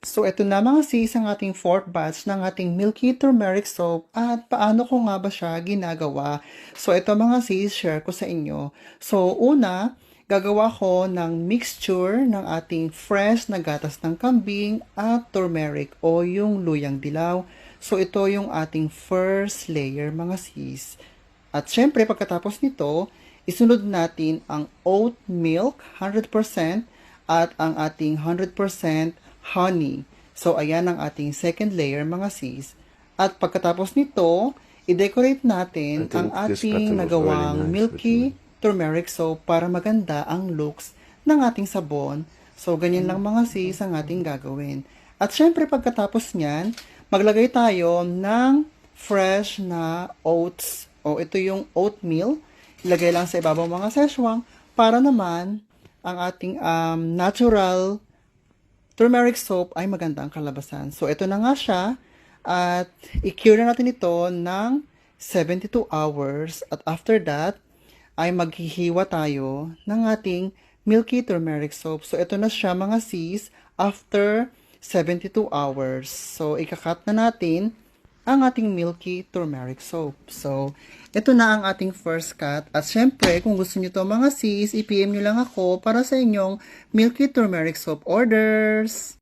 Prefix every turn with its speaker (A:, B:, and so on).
A: So, ito na mga sis ang ating fourth batch ng ating Milky Turmeric Soap at paano ko nga ba siya ginagawa. So, ito mga sis, share ko sa inyo. So, una, gagawa ko ng mixture ng ating fresh na gatas ng kambing at turmeric o yung luyang dilaw. So, ito yung ating first layer mga sis. At syempre, pagkatapos nito, isunod natin ang oat milk 100% at ang ating 100% honey. So, ayan ang ating second layer mga sis. At pagkatapos nito, i-decorate natin
B: I
A: ang
B: think this
A: ating
B: petal was really
A: nagawang
B: nice that
A: milky
B: you made.
A: turmeric soap para maganda ang looks ng ating sabon. So, ganyan lang mga sis ang ating gagawin. At syempre, pagkatapos niyan, maglagay tayo ng fresh na oats. O, ito yung oatmeal. Ilagay lang sa ibabaw mga seswang para naman ang ating natural turmeric soap ay maganda ang kalabasan. So, ito na nga siya. At i-cure na natin ito ng 72 hours. At after that, ay maghihiwa tayo ng ating milky turmeric soap. So, ito na siya mga sis after 72 hours. So, ikakat na natin ang ating milky turmeric soap. So, ito na ang ating first cut. At syempre, kung gusto nyo to mga sis, i-PM nyo lang ako para sa inyong milky turmeric soap orders.